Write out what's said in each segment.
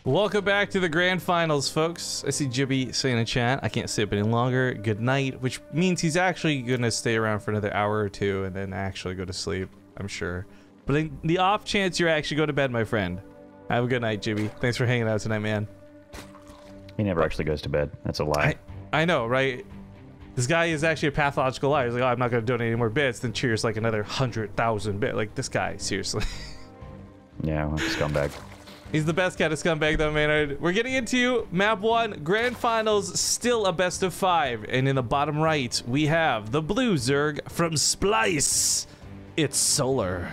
Welcome back to the grand finals, folks. I see Jibby saying in chat, I can't stay up any longer. Good night, which means he's actually gonna stay around for another hour or two and then actually go to sleep, I'm sure. But in the off chance you're actually going to bed, my friend, have a good night, Jibby. Thanks for hanging out tonight, man. He never actually goes to bed. That's a lie. I know, right? This guy is actually a pathological liar. He's like, oh, I'm not going to donate any more bits. Then cheers like another 100,000 bits. Like, this guy, seriously. Yeah, well, scumbag. He's the best kind of scumbag, though, Maynard. We're getting into map 1, grand finals, still a best of 5. And in the bottom right, we have the blue Zerg from Splice. It's Solar.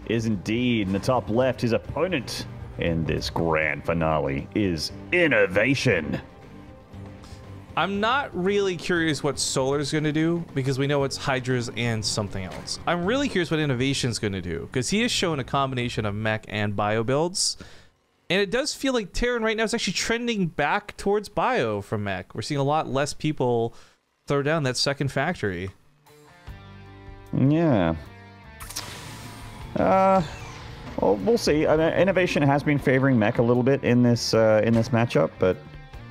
Is indeed. In the top left, his opponent in this grand finale is INnoVation. I'm not really curious what Solar's going to do because we know it's Hydra's and something else. I'm really curious what INnoVation's going to do because he has shown a combination of mech and bio builds. And it does feel like Terran right now is actually trending back towards bio from mech. We're seeing a lot less people throw down that second factory. Yeah. Well, we'll see. I mean, INnoVation has been favoring mech a little bit in this matchup, but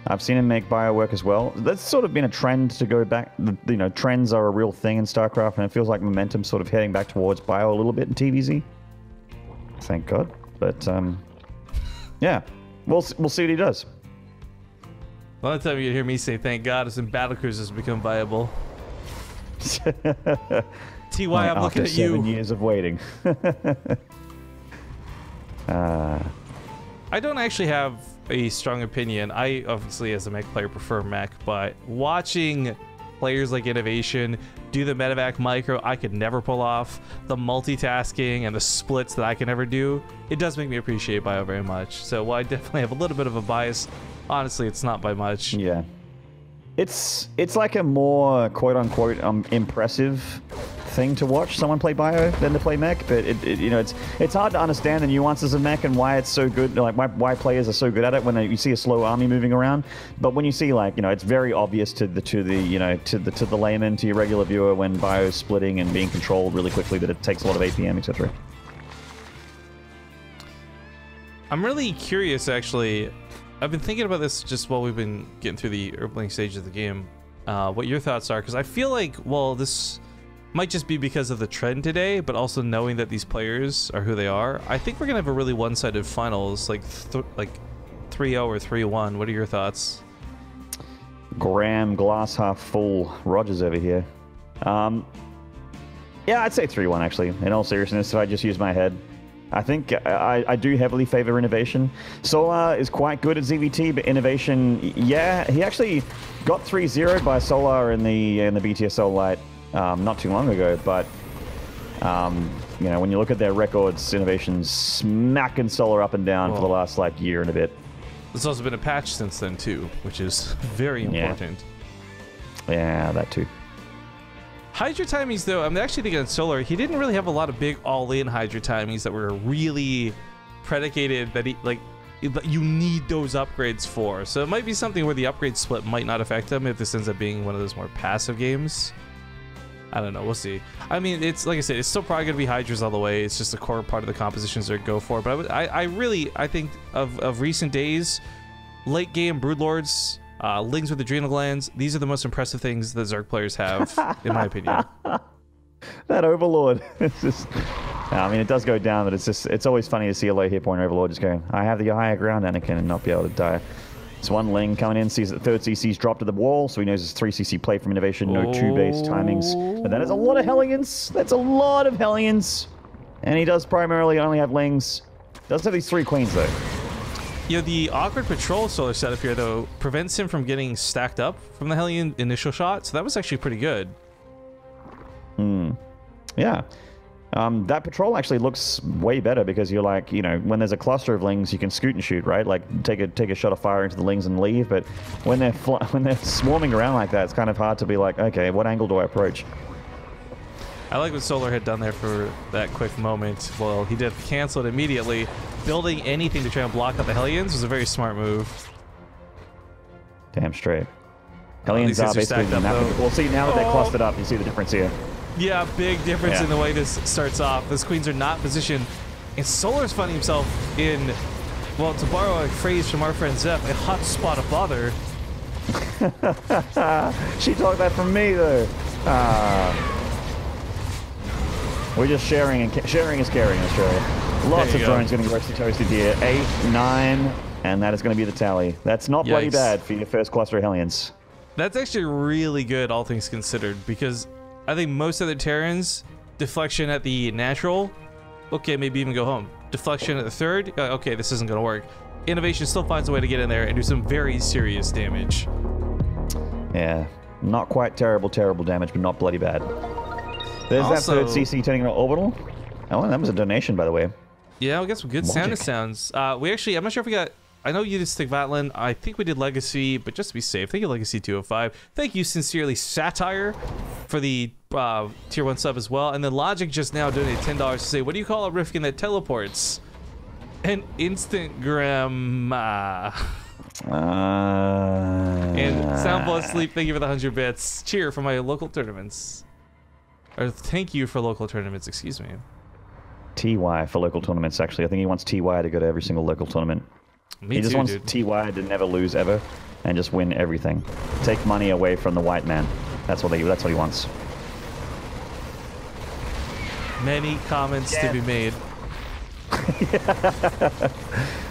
I've seen him make bio work as well. That's sort of been a trend to go back. You know, trends are a real thing in StarCraft, and it feels like momentum's sort of heading back towards bio a little bit in TvZ. Thank God. But yeah, we'll see what he does. The only time you hear me say "thank God" is when battlecruisers become viable. TY, I'm looking at you. 7 years of waiting. I don't actually have a strong opinion. I obviously, as a mech player, prefer mech, but watching players like INnoVation do the medevac micro, I could never pull off. The multitasking and the splits that I can never do, it does make me appreciate bio very much. So while I definitely have a little bit of a bias, honestly, it's not by much. Yeah. It's like a more quote-unquote impressive thing to watch someone play bio than to play mech, but you know, it's hard to understand the nuances of mech and why it's so good, like why players are so good at it when you see a slow army moving around. But when you see, like, you know, it's very obvious to the layman, to your regular viewer, when bio is splitting and being controlled really quickly, that it takes a lot of APM, etc. I'm really curious, actually. I've been thinking about this just while we've been getting through the opening stage of the game. What your thoughts are, because I feel like, well, this might just be because of the trend today, but also knowing that these players are who they are. I think we're gonna have a really one-sided finals, like 3-0 or 3-1. What are your thoughts? Graham glass half full Rogers over here. Yeah, I'd say 3-1 actually. In all seriousness, if I just use my head. I think I do heavily favor INnoVation. Solar is quite good at ZVT, but INnoVation, yeah, he actually got 3-0'd by Solar in the BSTL Lite not too long ago. But you know, when you look at their records, INnoVation's smacking Solar up and down for the last like year and a bit. There's also been a patch since then too, which is very important. Yeah, that too. Hydra timings, though, I'm actually thinking on Solar, he didn't really have a lot of big all-in Hydra timings that were really predicated that you need those upgrades for. So it might be something where the upgrade split might not affect him if this ends up being one of those more passive games. I don't know, we'll see. I mean, it's like I said, it's still probably going to be Hydras all the way. It's just a core part of the compositions they go for. But I think of recent days, late game Broodlords, Lings with adrenal glands, these are the most impressive things that Zerg players have, in my opinion. That Overlord. It's just, I mean, it does go down, but it's always funny to see a low hit point Overlord just going, I have the higher ground, Anakin, and not be able to die. It's one Ling coming in, sees that third CC's dropped to the wall, so he knows it's 3cc play from INnoVation, no 2-base timings. But that is a lot of Hellions. That's a lot of Hellions. And he does primarily only have Lings. Does have these 3 Queens, though. You know, the awkward patrol Solar setup here, though, prevents him from getting stacked up from the Hellion initial shot, so that was actually pretty good. Yeah. That patrol actually looks way better because you're like, you know, when there's a cluster of Lings, you can scoot and shoot, right? Like, take a shot of fire into the Lings and leave, but when they're swarming around like that, it's kind of hard to be like, okay, what angle do I approach? I like what Solar had done there for that quick moment. Well, he did cancel it immediately. Building anything to try and block out the Hellions was a very smart move. Damn straight. Hellions are basically the map. Well, see, now that they're clustered up, you see the difference here. Yeah, big difference in the way this starts off. Those Queens are not positioned. And Solar's finding himself in Well, to borrow a phrase from our friend Zep, a hot spot of bother. She took that from me, though. We're just sharing, and sharing is caring in Australia. Lots of drones getting roasted toasted here. 8, 9, and that is going to be the tally. That's not bloody bad for your first cluster of Hellions. That's actually really good, all things considered, because I think most other Terrans, deflection at the natural, okay, maybe even go home. Deflection at the third, okay, this isn't going to work. INnoVation still finds a way to get in there and do some very serious damage. Yeah, not quite terrible damage, but not bloody bad. There's also, that third CC turning around orbital. Oh, that was a donation, by the way. Yeah, we got some good sounds. We actually, I'm not sure if we got, I know you did Stick Vatlin. I think we did Legacy, but just to be safe, thank you, Legacy 205. Thank you, sincerely, Satire, for the Tier 1 sub as well. And then Logic just now donated $10 to say, what do you call a Rifkin that teleports? An Instagram. And Soundfall Asleep, thank you for the 100 bits. Cheer for my local tournaments. Or thank you for local tournaments, excuse me. TY for local tournaments, actually. I think he wants TY to go to every single local tournament. Me he just too, wants dude. TY to never lose ever and just win everything. Take money away from the white man. That's what he wants. Many comments to be made.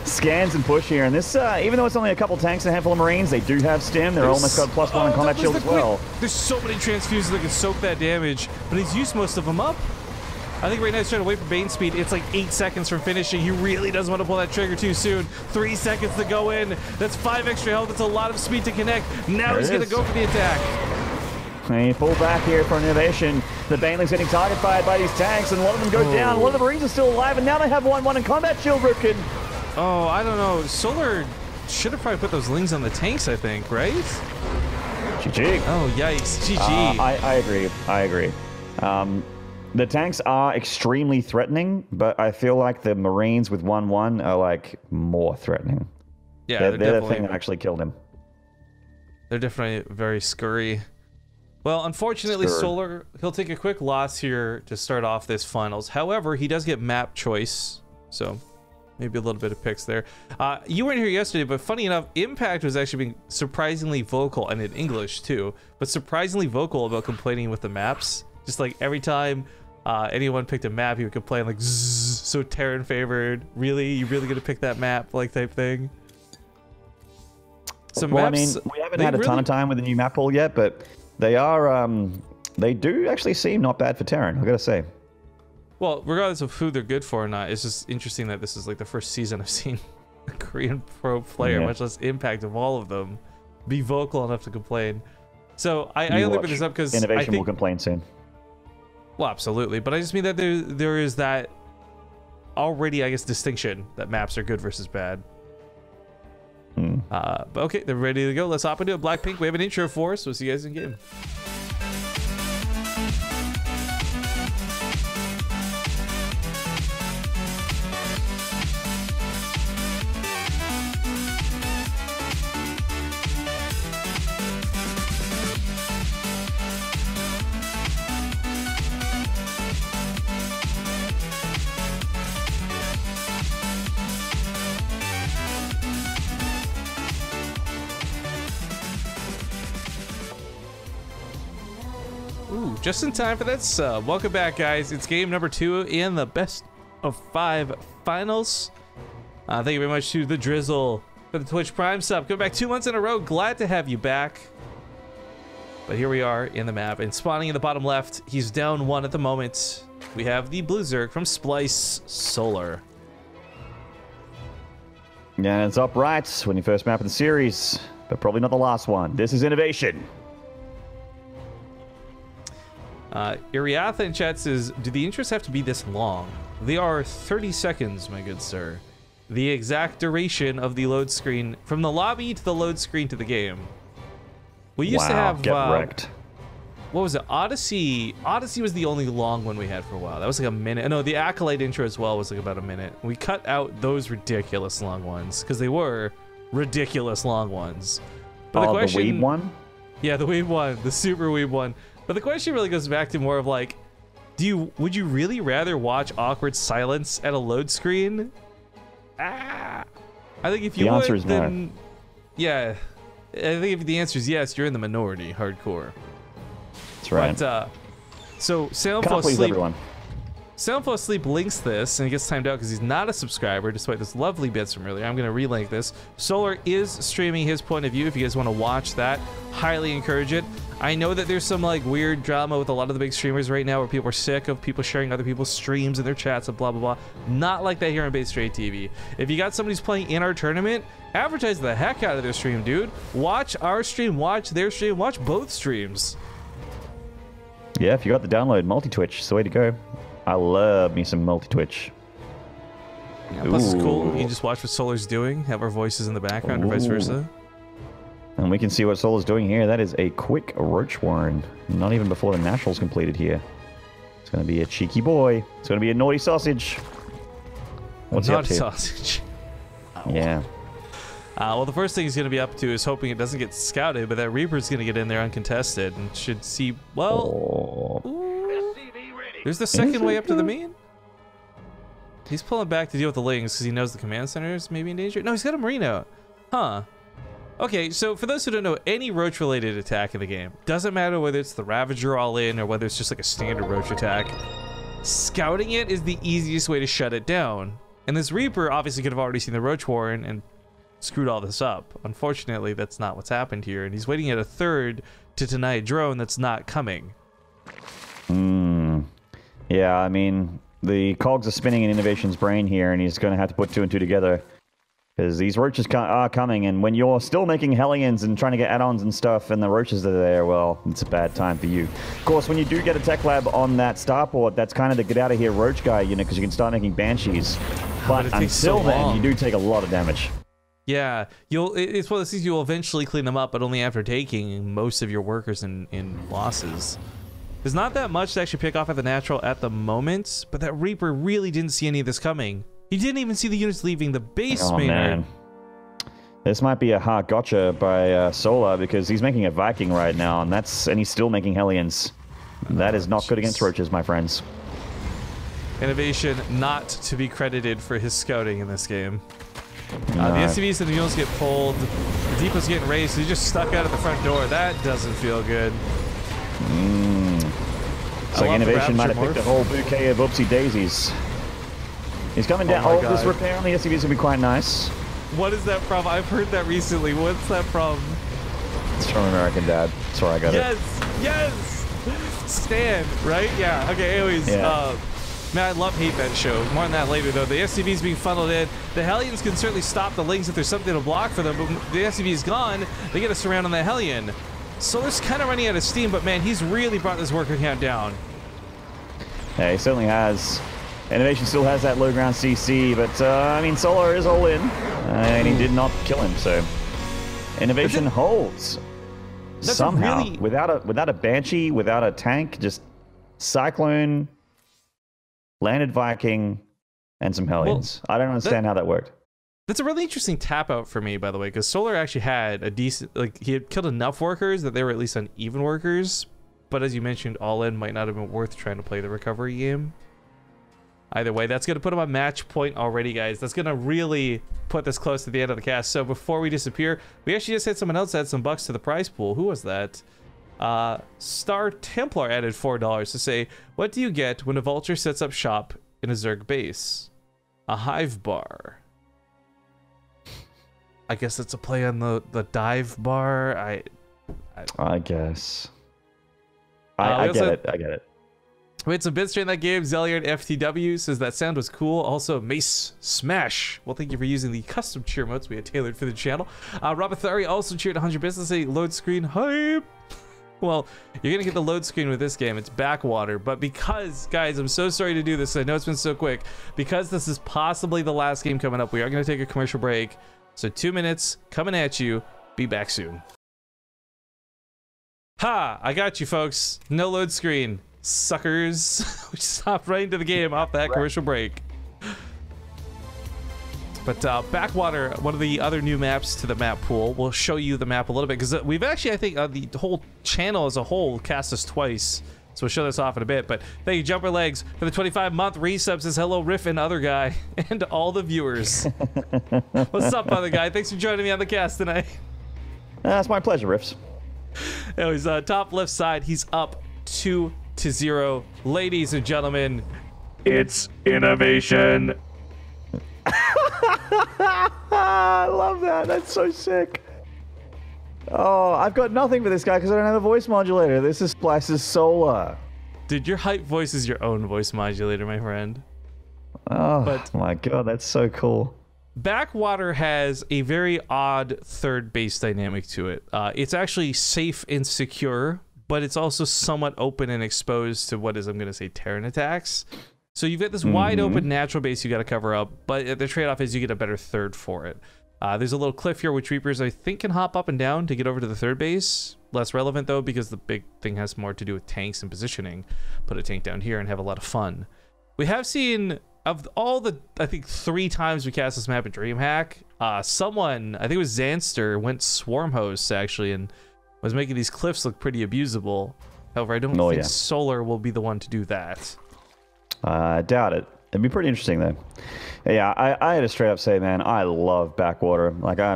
Scans and push here, and this, even though it's only a couple tanks and a handful of Marines, they do have stim. They're almost got +1 in combat shield as well. There's so many transfuses that can soak that damage, but he's used most of them up. I think right now he's trying to wait for Bane speed. It's like 8 seconds from finishing. He really doesn't want to pull that trigger too soon. 3 seconds to go in. That's 5 extra health. That's a lot of speed to connect. Now he's going to go for the attack. And he pulled back here for INnoVation. The Banelings getting target fired by these tanks, and a lot of them go down. A lot of the Marines are still alive, and now they have 1-1 in combat shield, Rifkin. Oh, I don't know. Solar should have probably put those lings on the tanks, I think, right? GG. Oh, yikes. GG. I agree. The tanks are extremely threatening, but I feel like the Marines with 1-1 are, like, more threatening. Yeah, they're the thing that actually killed him. They're definitely very scurry. Well, unfortunately, Solar, he'll take a quick loss here to start off this finals. However, he does get map choice, so maybe a little bit of picks there. You weren't here yesterday, but funny enough, Impact was actually being surprisingly vocal, and in English too, but surprisingly vocal about complaining with the maps. Just like every time anyone picked a map, he would complain like, Zzz, so Terran favored. Really? You really gonna pick that map? Like type thing. So well, maps, I mean, we haven't had a ton of time with the new map pool yet, but they are, they do actually seem not bad for Terran, I gotta say. Well, regardless of who they're good for or not, it's just interesting that this is like the first season I've seen a Korean pro player, much less Impact of all of them, be vocal enough to complain. So I only bring this up because INnoVation will complain soon. Well, absolutely, but I just mean that there is that already, I guess, distinction that maps are good versus bad. But okay, they're ready to go. Let's hop into it. Blackpink, we have an intro for us. We'll see you guys in game. Ooh, just in time for that sub. Welcome back, guys. It's game number 2 in the best of 5 finals. Thank you very much to the Drizzle for the Twitch Prime sub. Coming back 2 months in a row. Glad to have you back. But here we are in the map, and spawning in the bottom left, he's down 1 at the moment. We have the Blue Zerg from Splice Solar. Yeah, it's up right when you first map of the series, but probably not the last one. This is INnoVation. Iriatha in chat says, do the intros have to be this long? They are 30 seconds, my good sir. The exact duration of the load screen, from the lobby to the load screen to the game. We used to have, get wrecked. What was it? Odyssey. Odyssey was the only long one we had for a while. That was like a minute. No, the Acolyte intro as well was like about a minute. We cut out those ridiculous long ones because they were ridiculous long ones. But the question, weeb one? Yeah, the weeb one, the super weeb one. But the question really goes back to more of like, would you really rather watch awkward silence at a load screen? I think if you The answer would, is no. then yeah. I think if the answer is yes, you're in the minority, hardcore. That's right. But so Soundfall Can't please Sleep. everyone. Soundfall Sleep links this, and he gets timed out because he's not a subscriber, despite this lovely bits from earlier. I'm going to relink this. Solar is streaming his point of view. If you guys want to watch that, highly encourage it. I know that there's some like weird drama with a lot of the big streamers right now where people are sick of people sharing other people's streams and their chats and blah, blah, blah. Not like that here on BaseTradeTV. If you got somebody who's playing in our tournament, advertise the heck out of their stream, dude. Watch our stream, watch their stream, watch both streams. Yeah, if you got the download, multi-Twitch, it's the way to go. I love me some multi-Twitch. Yeah, plus it's cool. You can just watch what Solar's doing, have our voices in the background, or vice versa. And we can see what Solar's doing here. That is a quick roach warren. Not even before the natural's completed here. It's going to be a cheeky boy. It's going to be a naughty sausage. What's he up to? Naughty sausage. Yeah. Well, the first thing he's going to be up to is hoping it doesn't get scouted, but that Reaper's going to get in there uncontested and should see, well... Oh. There's the second way up to the main. He's pulling back to deal with the Lings because he knows the command center is maybe in danger. No, he's got a Marino. Huh. Okay, so for those who don't know, any Roach-related attack in the game, doesn't matter whether it's the Ravager all-in or whether it's just like a standard Roach attack, scouting it is the easiest way to shut it down. And this Reaper obviously could have already seen the Roach Warren and screwed all this up. Unfortunately, that's not what's happened here, and he's waiting at a third to deny a drone that's not coming. Yeah, I mean, the cogs are spinning in INnoVation's brain here, and he's going to have to put 2 and 2 together. Because these roaches are coming, and when you're still making Hellions and trying to get add-ons and stuff, and the roaches are there, well, it's a bad time for you. Of course, when you do get a tech lab on that starport, that's kind of the get-out-of-here roach guy, you know, because you can start making Banshees. But until then, you do take a lot of damage. Yeah, it's one of those things you'll eventually clean them up, but only after taking most of your workers in losses. There's not that much to actually pick off at the natural at the moment, but that Reaper really didn't see any of this coming. He didn't even see the units leaving the base. Oh, man. This might be a hard gotcha by Solar, because he's making a Viking right now, and he's still making Hellions. That is not good against roaches, my friends. INnoVation not to be credited for his scouting in this game. No. The SCVs and the mules get pulled. The depot's getting raised, so he's just stuck out at the front door. That doesn't feel good. So INnoVation might have picked a whole bouquet of oopsie daisies. He's coming down. Oh, this repair on the SCVs is going to be quite nice. What is that from? I've heard that recently. What's that from? It's from American Dad. That's where I got it. Yes! Stan, right? Yeah. Okay, anyways. Yeah. Man, I love hate that show. More on that later, though. The SCV's being funneled in. The Hellions can certainly stop the Lings if there's something to block for them, but the SCV's gone. They get a surround on the Hellion. Solar's kind of running out of steam, but man, he's really brought this worker count down. Yeah, he certainly has. INnoVation still has that low ground CC, but I mean, Solar is all in, and he did not kill him, so INnoVation holds somehow really... without a Banshee, without a tank, just Cyclone, landed Viking, and some Hellions. Well, I don't understand how that worked. That's a really interesting tap out for me, by the way, because Solar actually had a decent, like, he had killed enough workers that they were at least uneven workers, but as you mentioned, all in might not have been worth trying to play the recovery game. Either way, that's going to put him on match point already, guys. That's going to really put this close to the end of the cast. So before we disappear, we actually just had someone else add some bucks to the prize pool. Who was that? Star Templar added $4 to say, what do you get when a vulture sets up shop in a Zerg base? A hive bar. I guess it's a play on the dive bar. I guess. I get it. I get it. We had some bits during that game. Zeliard FTW says that sound was cool. Also, Mace Smash. Well, thank you for using the custom cheer modes we had tailored for the channel. Rabathari also cheered 100 bits to say load screen hype. Well, you're gonna get the load screen with this game. It's backwater, but because, guys, I'm so sorry to do this. I know it's been so quick. Because this is possibly the last game coming up, we are gonna take a commercial break. So 2 minutes coming at you. Be back soon. Ha! I got you, folks. No load screen. Suckers. We stopped right into the game off that commercial break. But Backwater, one of the other new maps to the map pool, we'll show you the map a little bit because we've actually, I think, the whole channel as a whole cast us twice So we'll show this off in a bit, but thank you, Jumper Legs, for the 25-month resub. Says hello, Riff and other guy, and all the viewers. What's up, other guy? Thanks for joining me on the cast tonight. It's my pleasure, Riffs. Anyways, top left side, he's up 2-0. Ladies and gentlemen, it's INnoVation. I love that. That's so sick. Oh, I've got nothing for this guy because I don't have a voice modulator. This is Splice's Solar. Dude, your hype voice is your own voice modulator, my friend. Oh, but my God, that's so cool. Backwater has a very odd third base dynamic to it. It's actually safe and secure, but it's also somewhat open and exposed to what is, I'm going to say, Terran attacks. So you've got this wide open natural base you got to cover up, but the trade-off is you get a better third for it. There's a little cliff here which Reapers, I think, can hop up and down to get over to the third base. Less relevant, though, because the big thing has more to do with tanks and positioning. Put a tank down here and have a lot of fun. We have seen, of all the, I think, 3 times we cast this map at DreamHack, someone, I think it was Zanster, went Swarm Host, actually, and was making these cliffs look pretty abusable. However, I don't think Solar will be the one to do that. I doubt it. It'd be pretty interesting, though. Yeah, I had to straight up say, man, I love Backwater. Like, I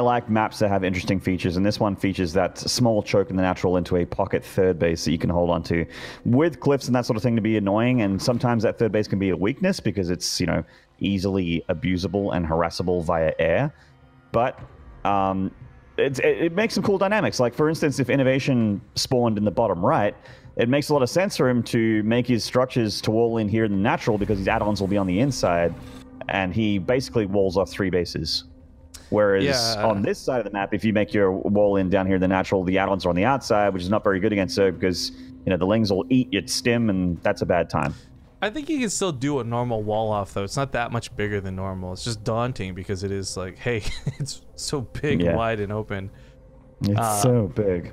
like maps that have interesting features, and this one features that small choke in the natural into a pocket third base that you can hold on to. With cliffs and that sort of thing to be annoying, and sometimes that third base can be a weakness because it's, you know, easily abusable and harassable via air. But it makes some cool dynamics. Like, for instance, if INnoVation spawned in the bottom right, it makes a lot of sense for him to make his structures to wall in here in the natural because his add-ons will be on the inside, and he basically walls off 3 bases. Whereas on this side of the map, if you make your wall in down here in the natural, the add-ons are on the outside, which is not very good against Zerg because, you know, the Lings will eat your stim, and that's a bad time. I think you can still do a normal wall off, though. It's not that much bigger than normal. It's just daunting because it is like, hey, it's so big, wide, and open. It's so big.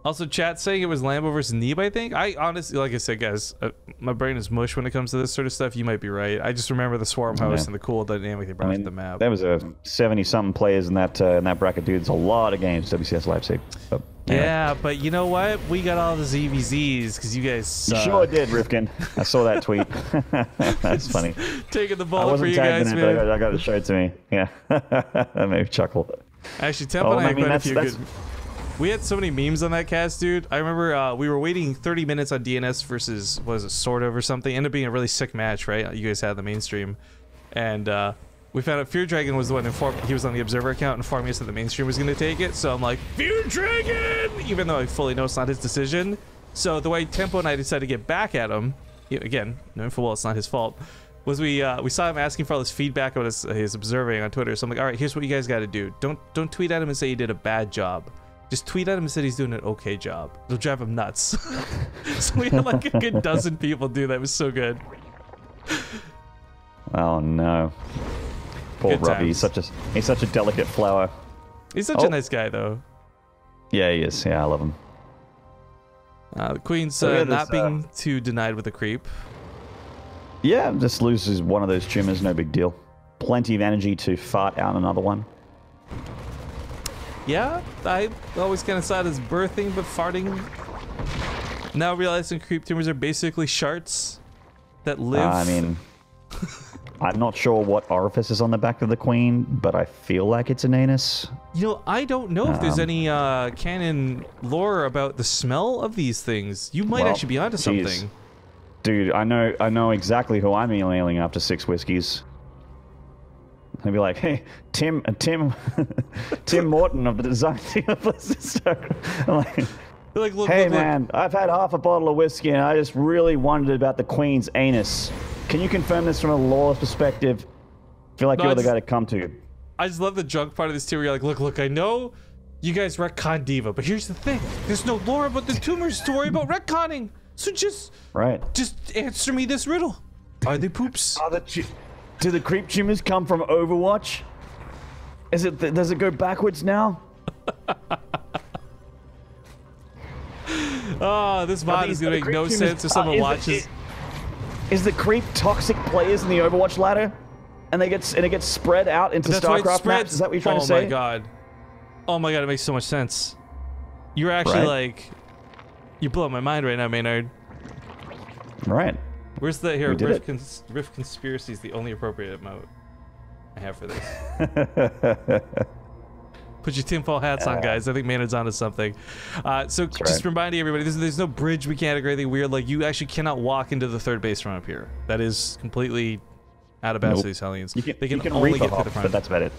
Also, chat saying it was Lambo versus Neeb, I think. I honestly, like I said, guys, my brain is mush when it comes to this sort of stuff. You might be right. I just remember the Swarm House and the cool dynamic they brought to the map. There was a 70-something players in that bracket, dude. It's a lot of games WCS Leipzig. But, anyway. Yeah, but you know what? We got all the ZVZs because you guys suck. You sure did, Rifkin. I saw that tweet. That's funny. Taking the ball for you guys, man. But I got it showed to me. Yeah, that made me chuckle. Actually, Tempo and I had quite a few good... We had so many memes on that cast, dude. I remember we were waiting 30 minutes on DNS versus, what was it, sort of or something. Ended up being a really sick match, right? You guys had the mainstream. And we found out Fear Dragon was the one informed. He was on the Observer account informing us that the mainstream was going to take it. So I'm like, Fear Dragon! Even though I fully know it's not his decision. So the way Tempo and I decided to get back at him, again, knowing full well it's not his fault, was we saw him asking for all this feedback about his observing on Twitter. So I'm like, all right, here's what you guys got to do. Don't tweet at him and say he did a bad job. Just tweet at him and said he's doing an okay job. It'll drive him nuts. So we had like a good dozen people do that. It was so good. Oh no. Poor Robbie. He's such a delicate flower. He's such a nice guy though. Yeah, he is. Yeah, I love him. The Queen's not being too denied with a creep. Yeah, just loses one of those tumors, no big deal. Plenty of energy to fart out another one. Yeah, I always kind of saw it as birthing, but farting. Now realizing creep tumors are basically sharts that live. I mean, I'm not sure what orifice is on the back of the Queen, but I feel like it's an anus. You know, I don't know if there's any canon lore about the smell of these things. You might actually be onto something. Dude, I know exactly who I'm emailing after 6 whiskeys. I'd be like, hey, Tim Morton of the design team of Blizzard. I'm like, look, hey, man, I've had half a bottle of whiskey and I just really wondered about the Queen's anus. Can you confirm this from a lore perspective? I feel like you're the guy to come to. I just love the junk part of this too, where you're like, look, I know you guys retcon Diva, but here's the thing. There's no lore about the tumors to worry about retconning. So just answer me this riddle. Are they poops? Do the creep tumors come from Overwatch? Does it go backwards now? Oh, this mod is gonna make no sense if someone watches. Is the creep toxic players in the Overwatch ladder, and it gets spread out into StarCraft maps? Is that what you're trying to say? Oh my god, it makes so much sense. You're actually like, You blow my mind right now, Maynard. Right. Where's the here? We did Rift Conspiracy is the only appropriate emote I have for this. Put your tinfoil hats on, guys. I think Maynard's onto something. So just reminding everybody, there's no bridge mechanic or anything weird. Like, you actually cannot walk into the third base from up here. That is completely out of bounds for these aliens. They can only get through the front. But that's about it.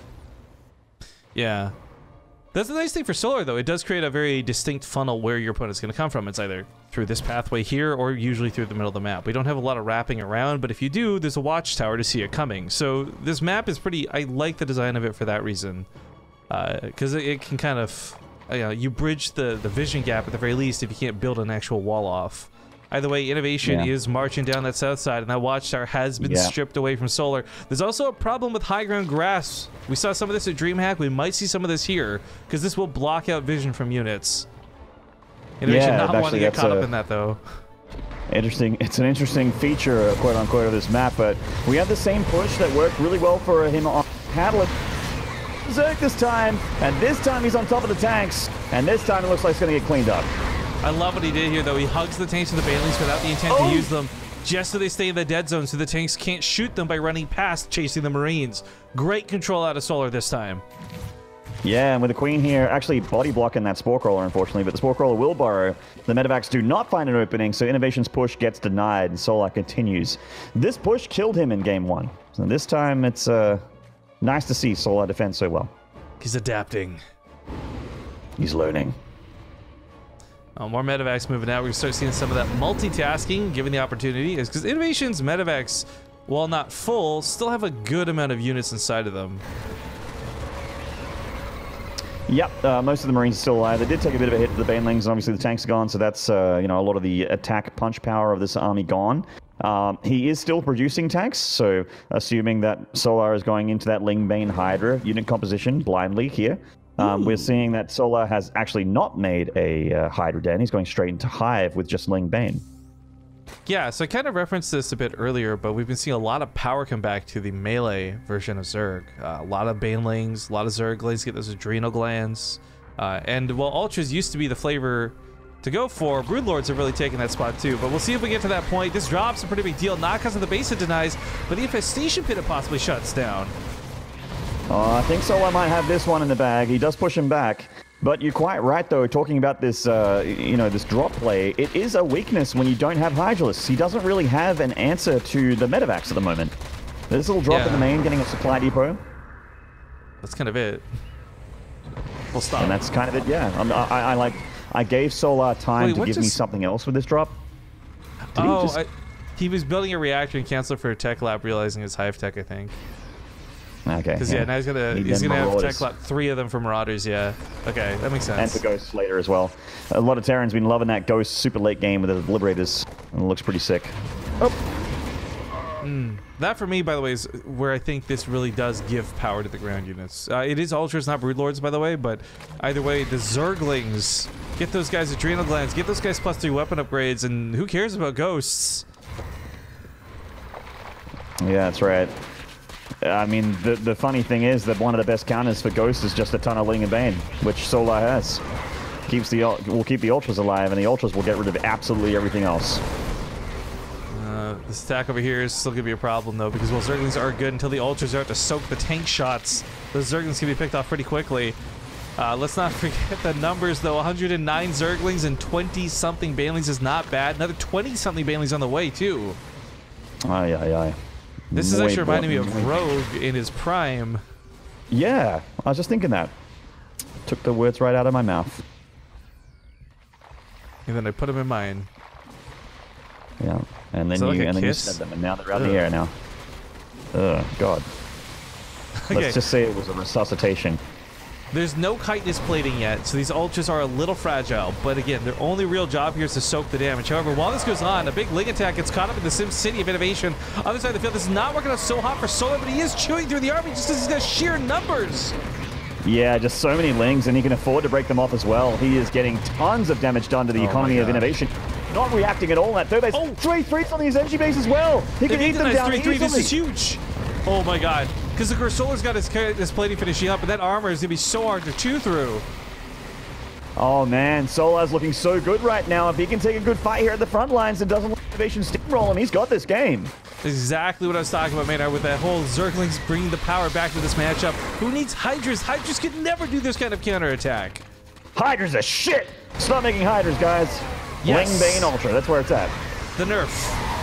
Yeah. That's the nice thing for solar, though. It does create a very distinct funnel where your opponent's going to come from. It's either through this pathway here or usually through the middle of the map. We don't have a lot of wrapping around, but if you do, there's a watchtower to see it coming. So this map is pretty... I like the design of it for that reason. Because it can kind of... you bridge the vision gap at the very least if you can't build an actual wall off. Either way, INnoVation is marching down that south side, and that watchtower has been stripped away from solar. There's also a problem with high ground grass. We saw some of this at DreamHack. We might see some of this here, because this will block out vision from units. INnoVation not wanting to get caught up in that, though. Interesting. It's an interesting feature, quote unquote, of this map, but we have the same push that worked really well for him on Catalyst. Zerg this time, and this time he's on top of the tanks, and this time it looks like it's going to get cleaned up. I love what he did here, though. He hugs the tanks and the banelings without the intent to use them, just so they stay in the dead zone, so the tanks can't shoot them by running past, chasing the Marines. Great control out of solar this time. Yeah, and with the Queen here, actually body blocking that Spore Crawler, unfortunately, but the Spore Crawler will burrow. The medevacs do not find an opening, so INnoVation's push gets denied, and Solar continues. This push killed him in game 1. So this time, it's nice to see Solar defend so well. He's adapting. He's learning. More medevacs moving out. We start seeing some of that multitasking, given the opportunity, is because INnoVation's medevacs, while not full, still have a good amount of units inside of them. Yep, most of the Marines are still alive. They did take a bit of a hit to the banelings, and obviously the tanks are gone, so that's a lot of the attack punch power of this army gone. He is still producing tanks, so assuming that Solar is going into that Ling Bane Hydra unit composition blindly here. We're seeing that Solar has actually not made a Hydra Den. He's going straight into Hive with just Ling Bane. Yeah, so I kind of referenced this a bit earlier, but we've been seeing a lot of power come back to the melee version of Zerg. A lot of Banelings, a lot of Zerglings get those adrenal glands. And while Ultras used to be the flavor to go for, Broodlords have really taken that spot too. But we'll see if we get to that point. This drop's a pretty big deal, not because of the base it denies, but the Infestation Pit it possibly shuts down. I think Solar might have this one in the bag. He does push him back. But you're quite right, though, talking about this, this drop play. It is a weakness when you don't have Hydralisks. He doesn't really have an answer to the medevacs at the moment. This little drop in the main, getting a supply depot. That's kind of it. We'll stop. And that's kind of it, yeah. I gave Solar time to give me something else with this drop. He was building a reactor and canceled for a tech lab, realizing it's Hive Tech, I think. Okay. Because now he's gonna have tech lab 3 of them for Marauders. Yeah. Okay, that makes sense. And for Ghosts later as well. A lot of Terrans been loving that Ghost super late game with the Liberators. And it looks pretty sick. That for me, by the way, is where I think this really does give power to the ground units. It is Ultras, not Broodlords, by the way, but either way, the Zerglings, get those guys adrenal glands, get those guys +3 weapon upgrades, and who cares about Ghosts? Yeah, that's right. I mean, the funny thing is that one of the best counters for Ghosts is just a ton of Ling and Bane, which Solar has. Will keep the Ultras alive, and the Ultras will get rid of absolutely everything else. This attack over here is still going to be a problem, though, because while Zerglings are good until the Ultras are out to soak the tank shots, those Zerglings can be picked off pretty quickly. Let's not forget the numbers, though. 109 Zerglings and 20-something Banelings is not bad. Another 20-something Banelings on the way, too. Aye, aye, aye. This is actually reminding me of Rogue in his prime. Yeah, I was just thinking that. Took the words right out of my mouth. And then I put them in mine. Yeah, and then you said them, and now they're out in the air now. God. Okay. Let's just say it was a resuscitation. There's no chitinous plating yet, so these Ultras are a little fragile. But again, their only real job here is to soak the damage. However, while this goes on, a big Ling attack gets caught up in the Sim City of INnoVation. Other side of the field, this is not working out so hot for Solar, but he is chewing through the army just as he does sheer numbers. Yeah, just so many Lings, and he can afford to break them off as well. He is getting tons of damage done to the economy of INnoVation. Not reacting at all on that third base. Oh, 3 threes on his energy base as well. He can eat them down easily. This is huge. Oh my god. Because the Corsair's got his plating finishing up, and that armor is going to be so hard to chew through. Oh man, Solar's looking so good right now. If he can take a good fight here at the front lines and doesn't let INnoVation steamroll him, he's got this game. Exactly what I was talking about, Maynard, with that whole Zerglings bringing the power back to this matchup. Who needs Hydras? Hydras could never do this kind of counterattack. Hydras are shit! Stop making Hydras, guys. Yes. Bling Bane Ultra, that's where it's at. The nerf.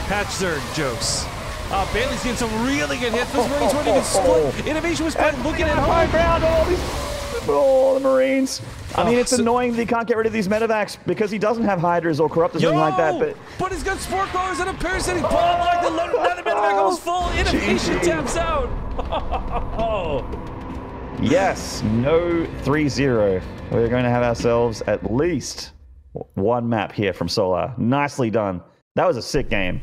Patch Zerg jokes. Bailey's getting some really good hits. Those Marines weren't even split. INnoVation was probably looking at high ground. The Marines. I mean, it's so annoying that he can't get rid of these medevacs because he doesn't have Hydras or Corrupt or something like that. But he's got Spore Clawers and a Parasitic Bomb like the loaded another medevac almost full. INnoVation taps out. Yes, no 3-0. We're going to have ourselves at least one map here from Solar. Nicely done. That was a sick game.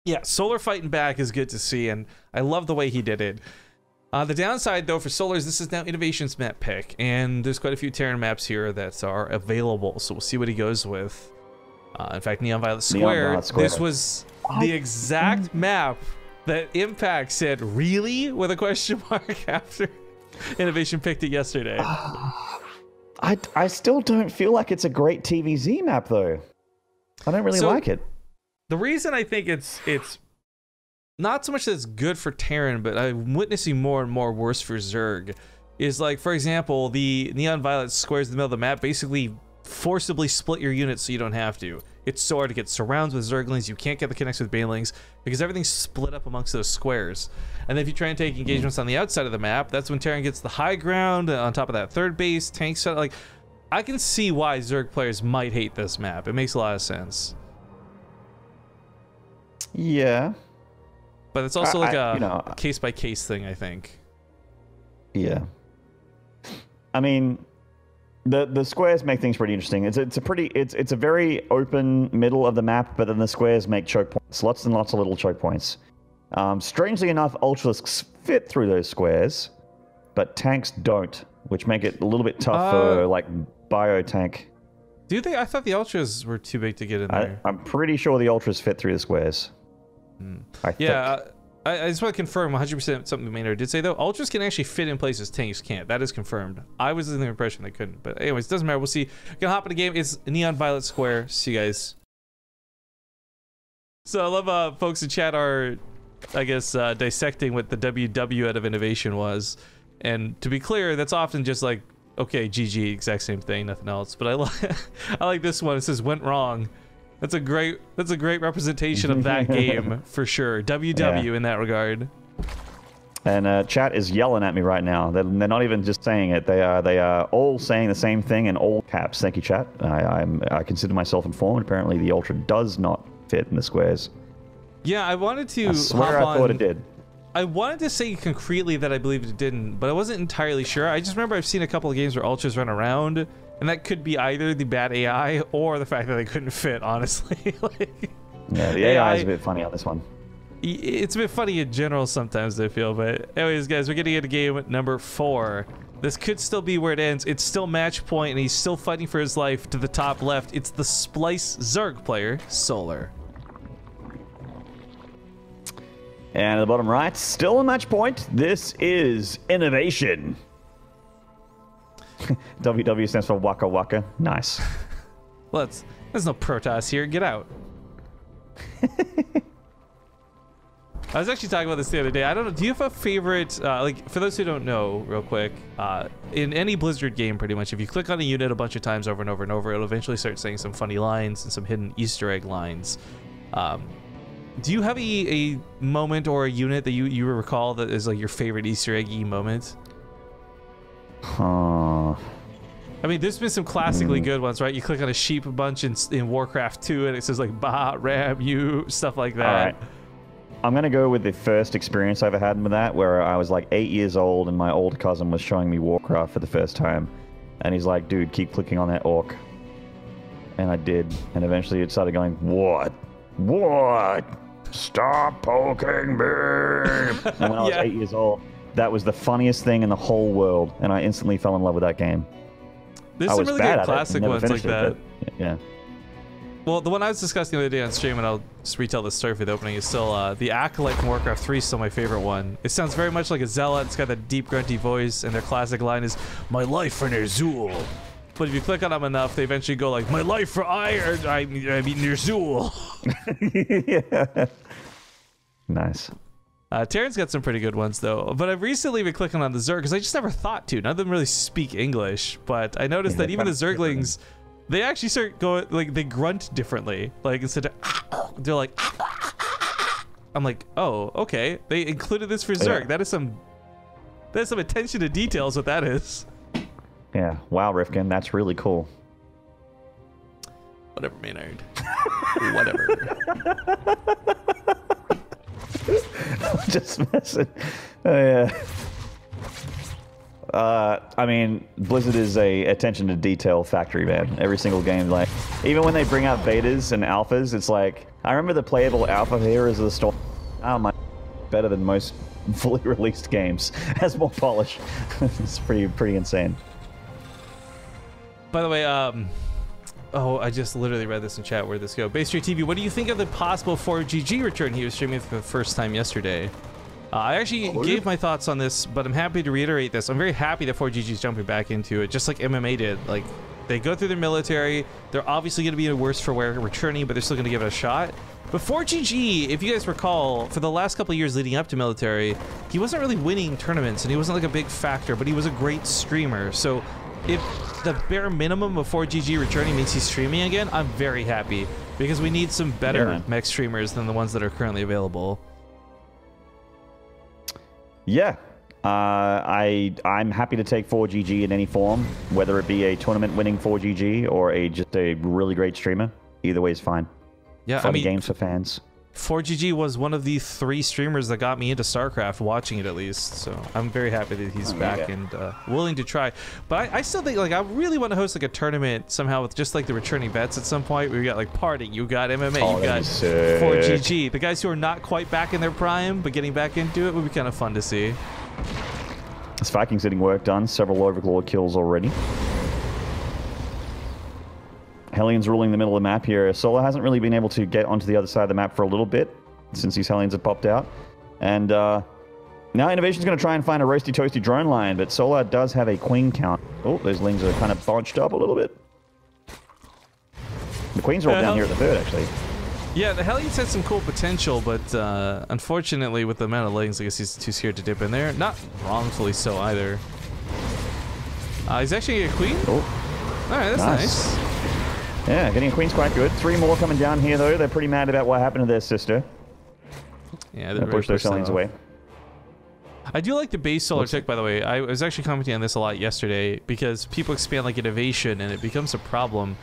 Yeah, Solar fighting back is good to see, and I love the way he did it. The downside, though, for Solar is this is now INnoVation's map pick, and there's quite a few Terran maps here that are available, so we'll see what he goes with. In fact, Neon Violet Square, this was the exact map that Impact said, really? With a question mark after INnoVation picked it yesterday. I still don't feel like it's a great TvZ map, though. I don't really like it. The reason I think it's not so much that it's good for Terran, but I'm witnessing more and more worse for Zerg, is like, for example, the Neon Violet squares in the middle of the map basically forcibly split your units so you don't have to. It's so hard to get surrounds with Zerglings, you can't get the connects with Banelings, because everything's split up amongst those squares. And then if you try and take engagements on the outside of the map, that's when Terran gets the high ground on top of that third base, tanks, like, I can see why Zerg players might hate this map. It makes a lot of sense. Yeah. But it's also like a case-by-case thing, I think. Yeah. I mean, the squares make things pretty interesting. It's a very open middle of the map, but then the squares make choke points. Lots and lots of little choke points. Strangely enough, Ultralisks fit through those squares, but tanks don't, which make it a little bit tough for, like, bio-tank. Do you think? I thought the Ultras were too big to get in there. I'm pretty sure the Ultras fit through the squares. I just want to confirm 100% something Maynard did say, though. Ultras can actually fit in places tanks can't. That is confirmed. I was in the impression they couldn't. But anyways, doesn't matter. We'll see. Gonna hop in the game. It's Neon Violet Square. See you guys. So I love folks in chat are, I guess, dissecting what the WW out of INnoVation was. And to be clear, that's often just like, okay, GG, exact same thing, nothing else. But I like this one. It says went wrong. That's a great representation of that game for sure. WW in that regard. And chat is yelling at me right now. They're not even just saying it. They are all saying the same thing in all caps. Thank you, chat. I consider myself informed. Apparently, the Ultra does not fit in the squares. Yeah, I wanted to. I swear I thought it did. I wanted to say concretely that I believed it didn't, but I wasn't entirely sure. I just remember I've seen a couple of games where Ultras run around, and that could be either the bad AI or the fact that they couldn't fit, honestly. Yeah, the AI is a bit funny on this one. It's a bit funny in general sometimes, I feel, but anyways, guys, we're getting into game number 4. This could still be where it ends. It's still match point, and he's still fighting for his life. To the top left, it's the Splice Zerg player, Solar. And at the bottom right, still a match point. This is INnoVation. WW stands for Waka Waka. Nice. Well, there's no Protoss here. Get out. I was actually talking about this the other day. I don't know. Do you have a favorite, like, for those who don't know, real quick, in any Blizzard game, pretty much, if you click on a unit a bunch of times over and over and over, it'll eventually start saying some funny lines and some hidden Easter egg lines. Do you have a moment or a unit that you recall that is like your favorite Easter eggy moment? Huh. I mean, there's been some classically good ones, right? You click on a sheep a bunch in Warcraft 2 and it says like Bah, Ram, you, stuff like that. All right. I'm going to go with the first experience I ever had with that, where I was like 8 years old and my old cousin was showing me Warcraft for the first time. And he's like, dude, keep clicking on that orc. And I did. And eventually it started going, what? What? Stop poking me! And when I was 8 years old, that was the funniest thing in the whole world, and I instantly fell in love with that game. There's some really good classic ones like that. Yeah. Well, the one I was discussing the other day on stream, and I'll just retell the story for the opening, is still the Acolyte from Warcraft 3 is still my favorite one. It sounds very much like a Zealot. It's got that deep, grunty voice, and their classic line is, "My life for Ner'zhul." but if you click on them enough, they eventually go like, my life for iron, I mean your Zool. Yeah. Nice. Terran's got some pretty good ones though, but I've recently been clicking on the Zerg because I just never thought to. None of them really speak English, but I noticed that even the Zerglings, they actually start going, like, they grunt differently. Like, instead of, they're like, I'm like, oh, okay. They included this for Zerg. That is some attention to details, what that is. Yeah. Wow, Rifkin, that's really cool. Whatever, Maynard. Whatever. Just messing. Yeah. I mean, Blizzard is a attention to detail factory, man. Every single game, like, even when they bring out betas and alphas, it's like, I remember the playable alpha here as the story. Oh my, better than most fully released games. Has more polish. It's pretty insane. By the way, oh, I just literally read this in chat. Where'd this go? BaseTradeTV, what do you think of the possible 4GG return? He was streaming for the first time yesterday. I actually gave my thoughts on this, but I'm happy to reiterate this. I'm very happy that 4GG is jumping back into it, just like MMA did. Like, they go through their military. They're obviously going to be a worse for wear returning, but they're still going to give it a shot. But 4GG, if you guys recall, for the last couple of years leading up to military, he wasn't really winning tournaments, and he wasn't like a big factor, but he was a great streamer. So if the bare minimum of 4GG returning means he's streaming again, I'm very happy, because we need some better mech streamers than the ones that are currently available. Yeah, I'm happy to take 4GG in any form, whether it be a tournament-winning 4GG or just a really great streamer. Either way is fine. Yeah, Fun I mean, games for fans. 4GG was one of the 3 streamers that got me into StarCraft, watching it at least. So I'm very happy that he's back and willing to try. But I still think, like, I really want to host like a tournament somehow with just like the returning vets at some point. Where you got like Parting, you got MMA, you got 4GG. The guys who are not quite back in their prime but getting back into it would be kind of fun to see. This Vikings getting work done. Several Overlord kills already. Hellions ruling the middle of the map here. Solar hasn't really been able to get onto the other side of the map for a little bit since these Hellions have popped out. And now INnoVation's going to try and find a roasty toasty drone line, but Solar does have a queen count. Oh, those lings are kind of bunched up a little bit. The queens are all down here at the third, actually. Yeah, the Hellions had some cool potential, but unfortunately with the amount of lings, I guess he's too scared to dip in there. Not wrongfully so either. He's actually a queen? Oh. Alright, that's nice. Yeah, getting a queen's quite good. 3 more coming down here, though. They're pretty mad about what happened to their sister. Yeah, they're push those Hellions away. I do like the base solar tick, by the way. I was actually commenting on this a lot yesterday because people expand like INnoVation and it becomes a problem.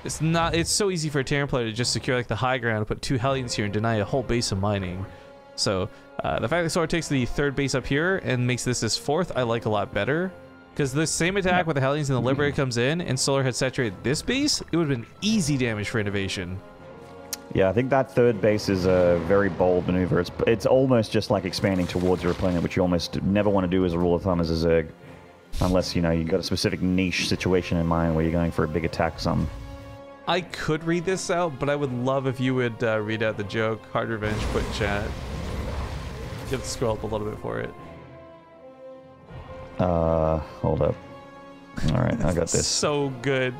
It's so easy for a Terran player to just secure like the high ground and put 2 Hellions here and deny a whole base of mining. So the fact that Solar takes the 3rd base up here and makes this his 4th, I like a lot better. Because the same attack with the Hellions and the Liberator comes in and Solar had saturated this base, it would have been easy damage for INnoVation. Yeah, I think that 3rd base is a very bold maneuver. It's almost just like expanding towards your opponent, which you almost never want to do as a rule of thumb as a Zerg. Unless, you know, you've got a specific niche situation in mind where you're going for a big attack or something. I could read this out, but I would love if you would read out the joke. Hard Revenge put in chat. You have to scroll up a little bit for it. Hold up. All right, I got this. So good.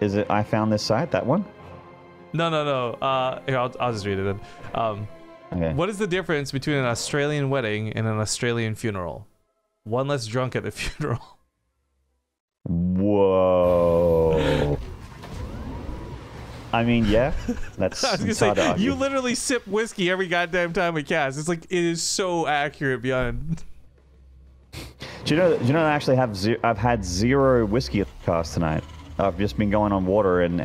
Is it I found this site, that one? No. Here, I'll just read it then. Okay. What is the difference between an Australian wedding and an Australian funeral? One less drunk at the funeral. Whoa. I mean, yeah, that's I was gonna say, you literally sip whiskey every goddamn time we cast. It's like, it is so accurate beyond... Do you know I actually I've had 0 whiskey at the cast tonight. I've just been going on water and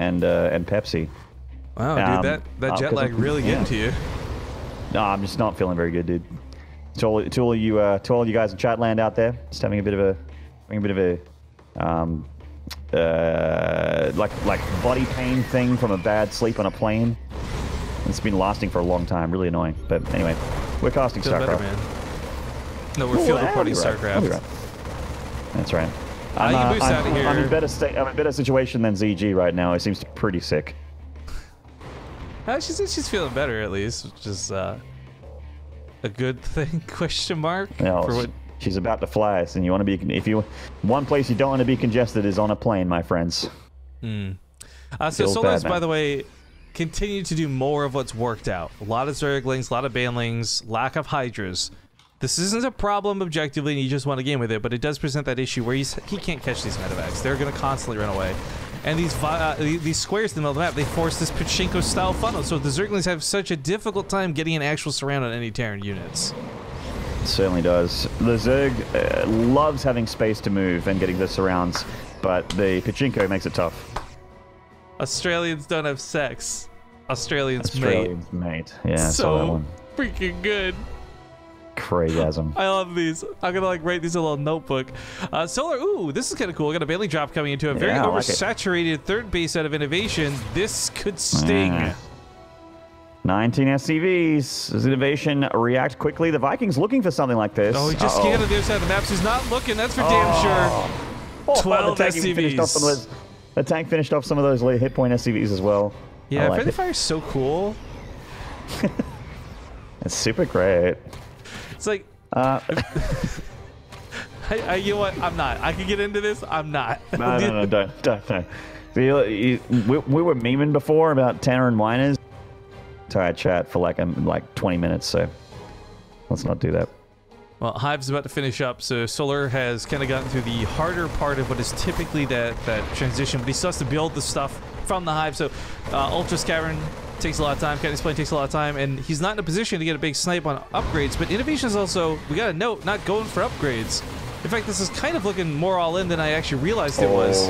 Pepsi. Wow, dude, that jet lag really getting to you. No, I'm just not feeling very good, dude. To all you guys in chat land out there, just having a bit of a like body pain thing from a bad sleep on a plane. It's been lasting for a long time, really annoying. But anyway, we're casting StarCraft. Man. No, we're field reporting StarCraft. Right. That's right. I'm in better situation than ZG right now. He seems pretty sick. She said she's feeling better at least, which is a good thing? Question mark. Yeah, for what She's about to fly us, and you want to be. If you one place you don't want to be congested is on a plane, my friends. So Solar's, by the way, continue to do more of what's worked out. A lot of Zerglings, a lot of Banelings, lack of Hydras. This isn't a problem objectively, and you just want to game with it, but it does present that issue where he can't catch these medevacs. They're going to constantly run away. And these squares in the middle of the map, they force this Pachinko-style funnel, so the Zerglings have such a difficult time getting an actual surround on any Terran units. It certainly does. The Zerg loves having space to move and getting the surrounds, but the Pachinko makes it tough. Australians don't have sex. Australians mate. Yeah, I saw that one. Freaking good. Crazyasm. I love these. I'm gonna like write these in a little notebook. Solar, ooh, this is kind of cool. I got a Bailey drop coming into a very oversaturated third base out of INnoVation. This could sting. 19 SCVs. Does INnoVation react quickly? The Vikings looking for something like this. Oh, he just scanned on the other side of the map, so he's not looking. That's for damn sure. 12 SCVs. The tank finished off some of those hit point SCVs as well. Yeah, like Friendly Fire's so cool. It's super great. It's like, you know what? I'm not. I can get into this. I'm not. No, don't. We were memeing before about Tanner and Whiners. Entire chat for like 20 minutes, so let's not do that. Well, Hive's about to finish up, so Solar has kind of gotten through the harder part of what is typically that transition, but he still has to build the stuff from the Hive, so Ultra's Cavern takes a lot of time, Caddy's Plane takes a lot of time, and he's not in a position to get a big snipe on upgrades, but INnoVation is also, we gotta note, not going for upgrades. In fact, this is kind of looking more all-in than I actually realized it was.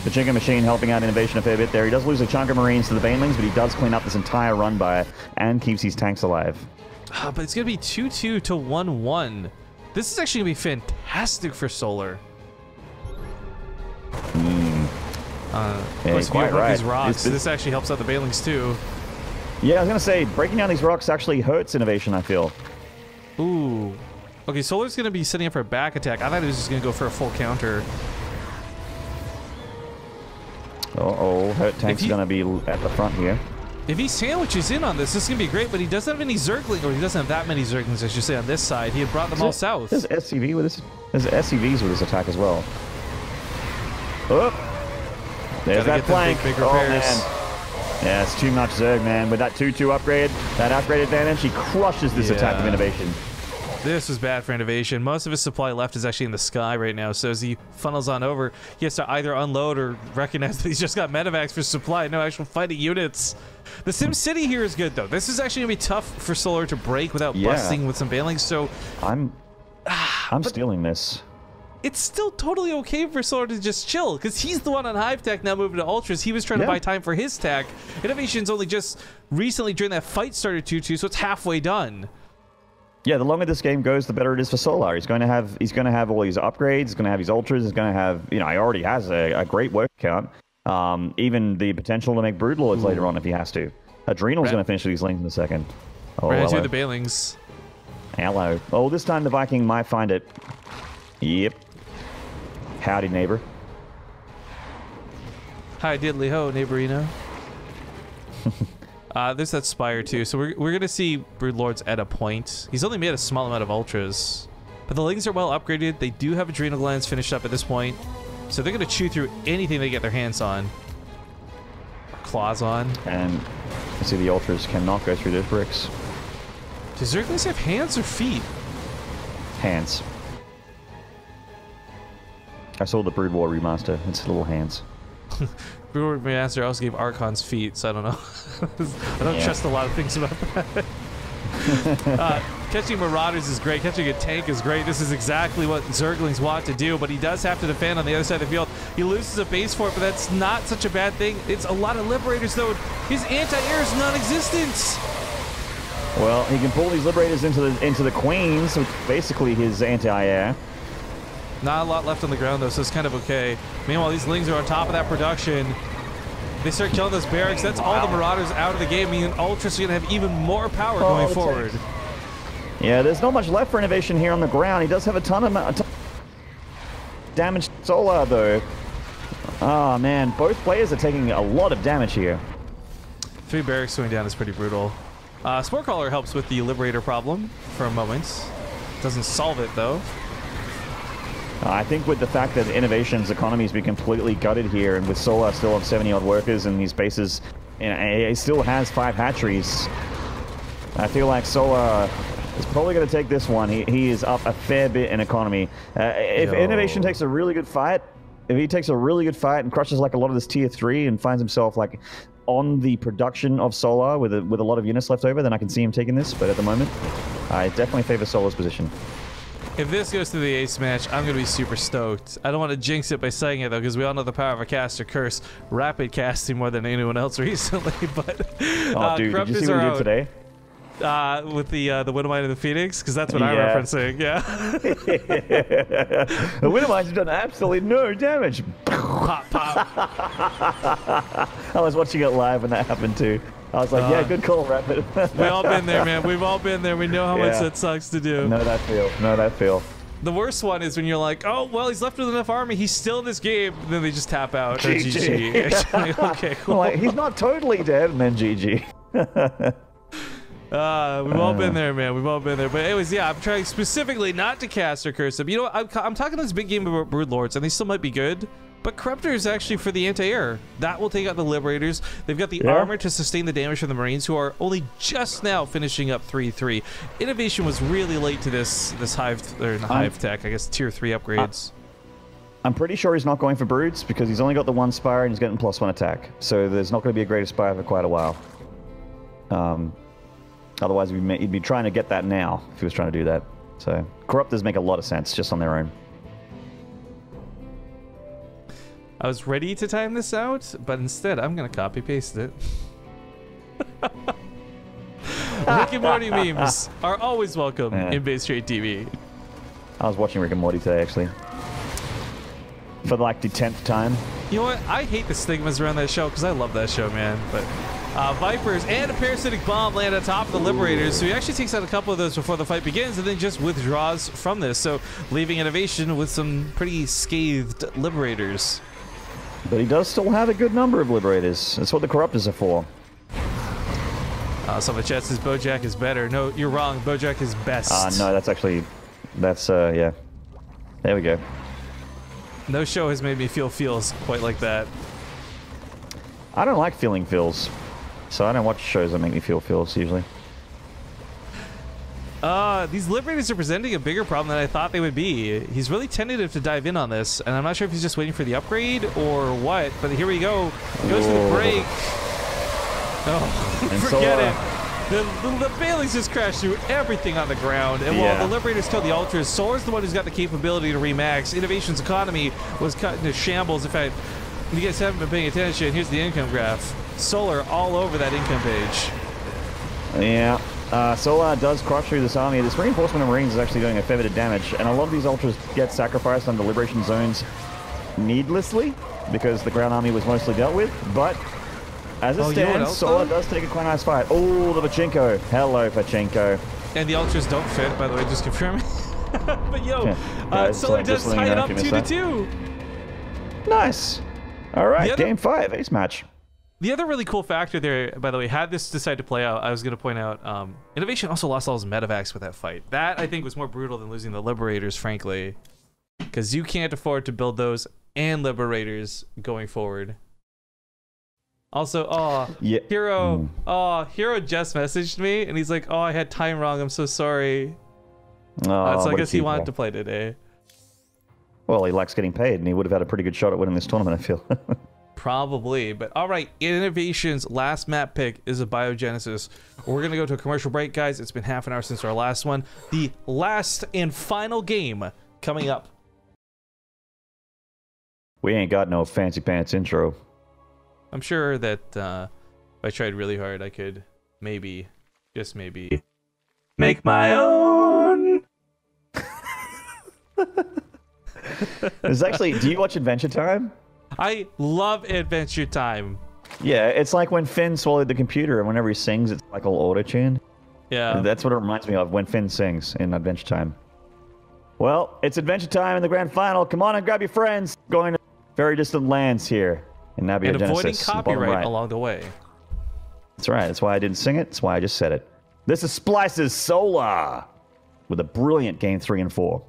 The Pachinko machine helping out INnoVation a fair bit there. He does lose a chunk of Marines to the Banelings, but he does clean up this entire run by and keeps these tanks alive. But it's going to be 2-2 to 1-1. This is actually going to be fantastic for Solar. Of course, if you have these rocks, this actually helps out the Banelings too. Yeah, I was going to say, breaking down these rocks actually hurts INnoVation, I feel. Ooh. Okay, Solar's going to be setting up for a back attack. I thought he was just going to go for a full counter. Hurt tank's going to be at the front here. If he sandwiches in on this is going to be great, but he doesn't have any Zerglings, or he doesn't have that many Zerglings, I should say, on this side. He had brought them all south. There's SCV with this. There's SCVs with this attack as well. Oh, there's that flank. Big repairs. Man. Yeah, it's too much Zerg, man. With that 2-2 upgrade, that upgrade advantage, he crushes this attack of INnoVation. This was bad for INnoVation. Most of his supply left is actually in the sky right now, so as he funnels on over, he has to either unload or recognize that he's just got medevacs for supply, no actual fighting units. The Sim City here is good, though. This is actually going to be tough for Solar to break without busting with some Banelings, so... I'm stealing this. It's still totally okay for Solar to just chill, because he's the one on Hive Tech now moving to Ultras. He was trying to buy time for his tech. INnoVation's only just recently during that fight started 2-2, so it's halfway done. Yeah, the longer this game goes, the better it is for Solar. He's going to have all his upgrades. He's going to have his ultras. He's going to have, he already has a great work count. Even the potential to make Broodlords later on if he has to. Adrenal's going to finish these lanes in a second. Right into the Banelings. Hello. Oh, this time the Viking might find it. Yep. Howdy, neighbor. Hi, diddly ho, neighborino. There's that Spire too, so we're going to see Broodlords at a point. He's only made a small amount of Ultras, but the Lings are well upgraded. They do have Adrenal Glands finished up at this point, so they're going to chew through anything they get their hands on. Or claws on. And you see the Ultras cannot go through those bricks. Does Zerglings have hands or feet? Hands. I saw the Brood War remaster. It's little hands. Brood War remaster also gave Archons feet, so I don't know. I don't trust a lot of things about that. Catching Marauders is great. Catching a tank is great. This is exactly what Zerglings want to do, but he does have to defend on the other side of the field. He loses a base for it, but that's not such a bad thing. It's a lot of Liberators, though. His anti-air is non-existent. Well, he can pull these Liberators into the Queens, which is basically his anti-air. Not a lot left on the ground, though, so it's kind of okay. Meanwhile, these Lings are on top of that production. They start killing those barracks. That's all the Marauders out of the game. I mean, Ultras are going to have even more power going forward. Yeah, there's not much left for INnoVation here on the ground. He does have a ton of damage Solar, though. Oh, man. Both players are taking a lot of damage here. 3 barracks going down is pretty brutal. Sporecaller helps with the Liberator problem for a moment. Doesn't solve it, though. I think with the fact that INnoVation's economy has been completely gutted here, and with Solar still on 70-odd workers and these bases, he still has 5 hatcheries. I feel like Solar is probably going to take this one. He is up a fair bit in economy. If INnoVation takes a really good fight, if he takes a really good fight and crushes like a lot of this tier 3 and finds himself like on the production of Solar with a lot of units left over, then I can see him taking this. But at the moment, I definitely favor Solar's position. If this goes to the ace match, I'm going to be super stoked. I don't want to jinx it by saying it, though, because we all know the power of a caster curse. Rapid casting more than anyone else recently, but... Oh, dude, did you see what he did today? With the Widowmine and the Phoenix, because that's what I'm referencing, yeah. The Widowmine's done absolutely no damage. Pop, pop. I was watching it live when that happened, too. I was like, yeah, good call, Rapid. We all been there, man. We've all been there. We know how much that sucks to do. Know that feel. Know that feel. The worst one is when you're like, oh, well, he's left with enough army. He's still in this game. And then they just tap out. GG. Like, okay, cool. Like, he's not totally dead, and then GG. We've all been there, man. We've all been there. But anyways, yeah, I'm trying specifically not to cast or curse them. You know what? I'm talking this big game about Broodlords, and they still might be good. But Corruptor is actually for the anti-air. That will take out the Liberators. They've got the armor to sustain the damage from the Marines, who are only just now finishing up 3-3. INnoVation was really late to this Hive tech, I guess, tier 3 upgrades. I'm pretty sure he's not going for Broods because he's only got the 1 Spire and he's getting +1 attack. So there's not going to be a greater Spire for quite a while. Otherwise, he'd be trying to get that now if he was trying to do that. So Corruptors make a lot of sense just on their own. I was ready to time this out, but instead I'm going to copy-paste it. Rick and Morty memes are always welcome in BaseTradeTV. I was watching Rick and Morty today, actually. For like the 10th time. You know what? I hate the stigmas around that show because I love that show, man. But Vipers and a parasitic bomb land on top of the Liberators, so he actually takes out a couple of those before the fight begins and then just withdraws from this, so leaving INnoVation with some pretty scathed Liberators. But he does still have a good number of Liberators. That's what the Corruptors are for. Some of the chat says Bojack is better. No, you're wrong. Bojack is best. No, that's actually... That's, yeah. There we go. No show has made me feel feels quite like that. I don't like feeling feels. So I don't watch shows that make me feel feels, usually. These Liberators are presenting a bigger problem than I thought they would be. He's really tentative to dive in on this, and I'm not sure if he's just waiting for the upgrade or what, but here we go. Goes to the break. Oh, forget it. The Baileys just crashed through everything on the ground, and while the Liberators kill the Ultras, Solar's the one who's got the capability to remax. INnoVation's economy was cut into shambles. In fact, you guys haven't been paying attention, here's the income graph. Solar all over that income page. Yeah. Solar does crush through this army. This reinforcement of Marines is actually doing a fair bit of damage, and a lot of these Ultras get sacrificed under Liberation Zones needlessly, because the ground army was mostly dealt with, but as it stands, Solar does take a quite nice fight. Oh, the Pachinko. Hello, Pachinko. And the Ultras don't fit, by the way, just confirming. But yo, Solar does tie it up 2-2. Nice. All right, game 5, ace match. The other really cool factor there, by the way, had this decide to play out, I was going to point out, INnoVation also lost all his medevacs with that fight. That, I think, was more brutal than losing the Liberators, frankly. Because you can't afford to build those and Liberators going forward. Also, Hero just messaged me, and he's like, oh, I had time wrong, I'm so sorry. So I guess he wanted to play today. Well, he likes getting paid, and he would have had a pretty good shot at winning this tournament, I feel. Probably, but all right, INnoVation's last map pick is a Biogenesis. We're gonna go to a commercial break, guys. It's been half an hour since our last one. The last and final game coming up. We ain't got no fancy pants intro. I'm sure that if I tried really hard, I could maybe, just maybe, make my own. There's actually, do you watch Adventure Time? I love Adventure Time. Yeah, it's like when Finn swallowed the computer, and whenever he sings, it's like all auto-tuned. Yeah. That's what it reminds me of when Finn sings in Adventure Time. Well, it's Adventure Time in the grand final. Come on and grab your friends. Going to very distant lands here in Nabiogenesis. And avoiding copyright along the way. That's right. That's why I didn't sing it. That's why I just said it. This is Splice's Solar. with a brilliant game 3 and 4.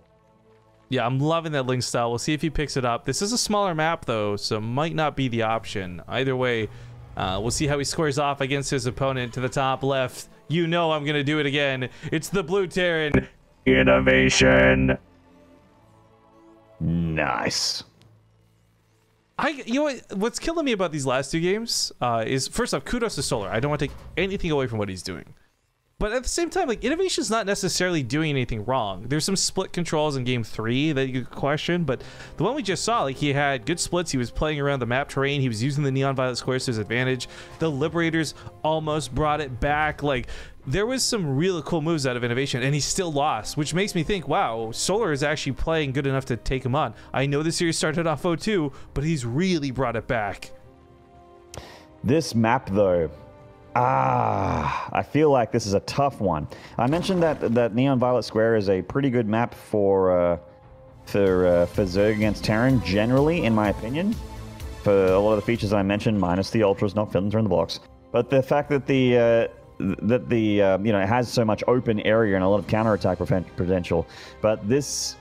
Yeah, I'm loving that Link style. We'll see if he picks it up. This is a smaller map, though, so might not be the option. Either way, we'll see how he squares off against his opponent to the top left. You know I'm going to do it again. It's the Blue Terran INnoVation. Nice. You know what? What's killing me about these last 2 games is, first off, kudos to Solar. I don't want to take anything away from what he's doing. But at the same time, like, INnoVation's not necessarily doing anything wrong. There's some split controls in game 3 that you could question, but the one we just saw, like, he had good splits. He was playing around the map terrain. He was using the neon violet squares to his advantage. The Liberators almost brought it back. Like, there was some really cool moves out of INnoVation, and he still lost, which makes me think, wow, Solar is actually playing good enough to take him on. I know the series started off 0-2, but he's really brought it back. This map, though, I feel like this is a tough one. I mentioned that Neon Violet Square is a pretty good map for Zerg against Terran, generally, in my opinion. For a lot of the features I mentioned, minus the ultras not filtering in the blocks. But the fact that it has so much open area and a lot of counterattack potential. But this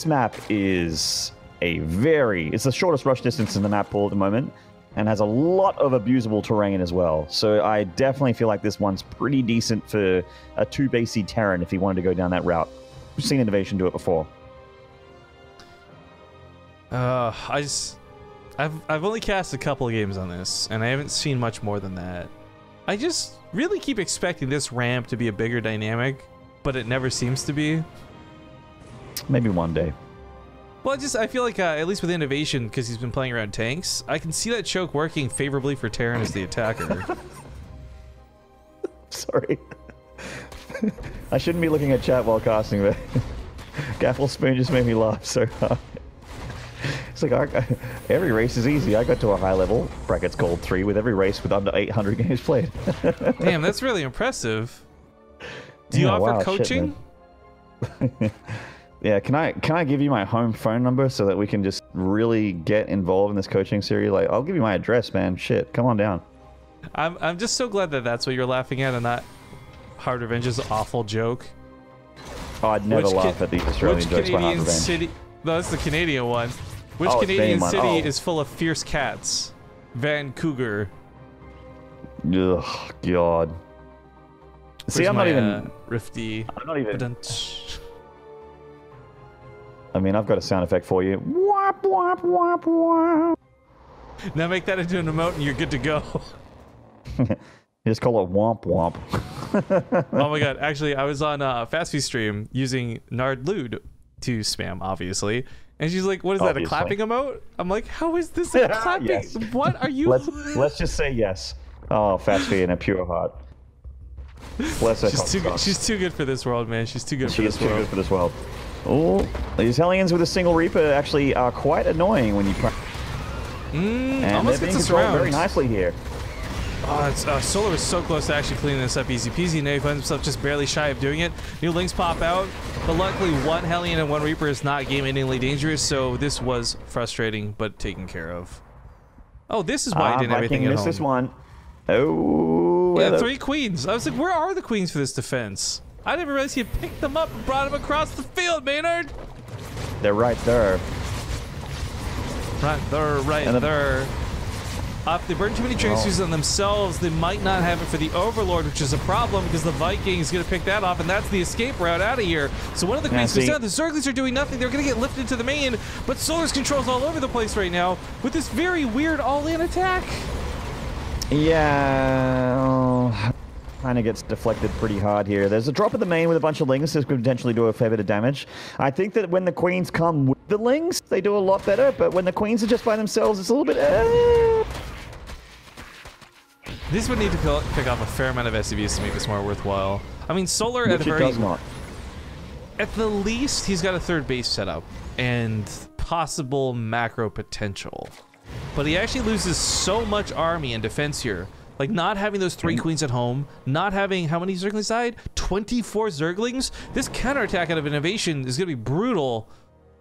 map is it's the shortest rush distance in the map pool at the moment, and has a lot of abusable terrain as well. So I definitely feel like this one's pretty decent for a 2 basey Terran if he wanted to go down that route. We've seen INnoVation do it before. I've only cast a couple of games on this, and I haven't seen much more than that. I just really keep expecting this ramp to be a bigger dynamic, but it never seems to be. Maybe one day. Well, I feel like, at least with INnoVation, because he's been playing around tanks, I can see that choke working favorably for Terran as the attacker. Sorry. I shouldn't be looking at chat while casting, but Gaffle Spoon just made me laugh so hard. It's like, every race is easy. I got to a high level, brackets gold 3, with every race with under 800 games played. Damn, that's really impressive. Do you offer coaching? Shit, yeah, can I give you my home phone number so that we can just really get involved in this coaching series? Like, I'll give you my address, man. Shit, come on down. I'm just so glad that that's what you're laughing at and not Hard Revenge's awful joke. Oh, I'd never laugh at these Australian jokes by Hard Revenge. City? No, that's the Canadian one. Which Canadian city is full of fierce cats? Vancouver. Ugh, God. See, I'm not even... Rifty. I'm not even... I mean, I've got a sound effect for you. Wop, wop, wop, wop. Now make that into an emote and you're good to go. You just call it womp womp. Oh my god, actually, I was on FastV stream using Nardlude to spam, obviously. And she's like, what is that, a clapping emote? I'm like, how is this a clapping? Yes. What are you... Let's just say yes. Oh, FastV in a pure heart. Bless her. She's too good for this world, man. She's too good for this world. She is too good for this world. Oh, these Hellions with a single Reaper actually are quite annoying when you and almost they're being gets us controlled around very nicely here. Oh, Solar was so close to actually cleaning this up easy peasy. Now he finds himself just barely shy of doing it. New links pop out, but luckily one Hellion and one Reaper is not game-endingly dangerous, so this was frustrating but taken care of. Oh, this is why I did everything at home. This one. Oh, yeah, 3 queens. I was like, where are the queens for this defense? I didn't realize he had picked them up and brought them across the field, Maynard. They're right there. Right there. If they burn too many transfers on themselves, they might not have it for the Overlord, which is a problem because the Viking's going to pick that off, and that's the escape route out of here. So one of the queens goes down. The Zerglings are doing nothing. They're going to get lifted to the main, but Solar's controls all over the place right now with this very weird all-in attack. Yeah, kind of gets deflected pretty hard here. There's a drop of the main with a bunch of lings. This could potentially do a fair bit of damage. I think that when the queens come with the lings, they do a lot better, but when the queens are just by themselves, it's a little bit... This would need to pick off a fair amount of SCVs to make this more worthwhile. I mean, Solar at the least, he's got a 3rd base set up and possible macro potential. But he actually loses so much army and defense here. Like, not having those 3 queens at home, not having... How many Zerglings died? 24 Zerglings? This counterattack out of INnoVation is going to be brutal.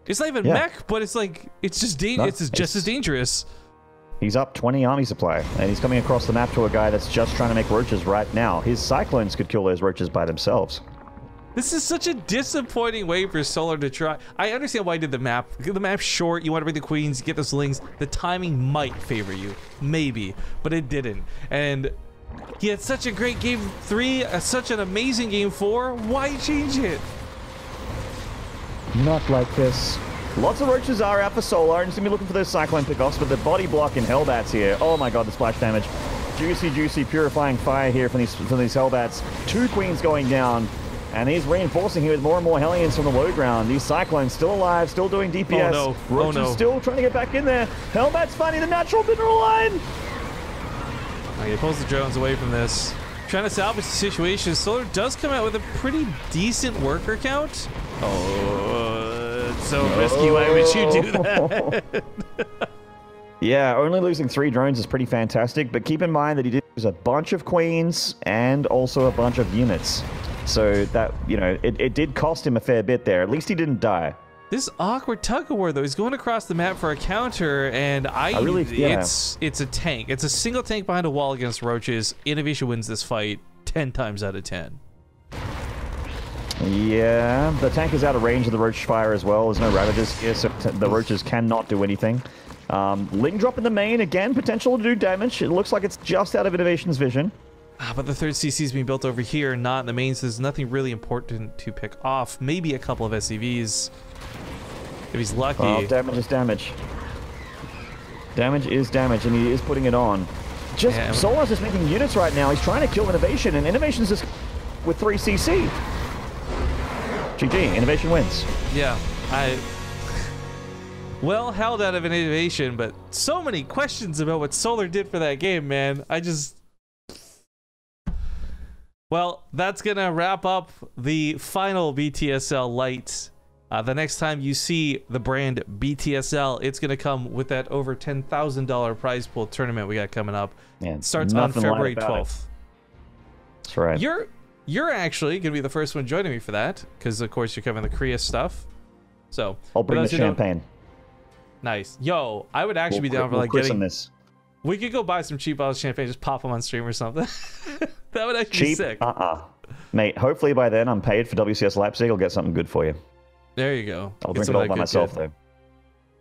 It's not even mech, but it's like... It's just just as dangerous. He's up 20 army supply, and he's coming across the map to a guy that's just trying to make roaches right now. His Cyclones could kill those roaches by themselves. This is such a disappointing way for Solar to try. I understand why he did the map. The map's short, you want to bring the queens, get those lings. The timing might favor you, maybe, but it didn't. And he had such a great game 3, such an amazing game 4. Why change it? Not like this. Lots of roaches are out for Solar, and he's going to be looking for those Cyclone pickoffs, but the body block in Hellbats here. Oh my god, the splash damage. Juicy, purifying fire here from these Hellbats. 2 queens going down, and he's reinforcing here with more and more Hellions from the low ground. These Cyclones still alive, still doing DPS. Oh no, Roaches still trying to get back in there. Hellbats finding the natural mineral line. Okay, pulls the drones away from this. Trying to salvage the situation. Solar does come out with a pretty decent worker count. Oh, it's so risky. Why would you do that? Yeah, only losing 3 drones is pretty fantastic, but keep in mind that he did lose a bunch of queens and also a bunch of units. So that, you know, it did cost him a fair bit there. At least he didn't die. This awkward tug of war, though, he's going across the map for a counter, and it's a tank. It's a single tank behind a wall against roaches. INnoVation wins this fight 10 times out of 10. Yeah, the tank is out of range of the roach fire as well. There's no Ravagers here, so the roaches cannot do anything. Ling drop in the main, again, potential to do damage. It looks like it's just out of INnoVation's vision. But the third CC is being built over here, not in the main, so there's nothing really important to pick off. Maybe a couple of SCVs, if he's lucky. Oh, damage is damage. Damage is damage, and he is putting it on. Solar's just making units right now. He's trying to kill INnoVation, and INnoVation's just with 3 CC. GG, INnoVation wins. Yeah, well held out of INnoVation, but so many questions about what Solar did for that game, man. Well, that's gonna wrap up the final BTSL Lite. The next time you see the brand BTSL, it's gonna come with that over $10,000 prize pool tournament we got coming up. Yeah, it starts on February 12th. That's right. You're actually gonna be the first one joining me for that, because of course you're covering the Korea stuff. So I'll bring the champagne. Nice. Yo, I would actually be down for like getting this. We could go buy some cheap bottles of champagne, just pop them on stream or something. That would actually be sick. Mate, hopefully by then I'm paid for WCS Leipzig. I'll get something good for you. There you go. I'll drink it all by myself, though.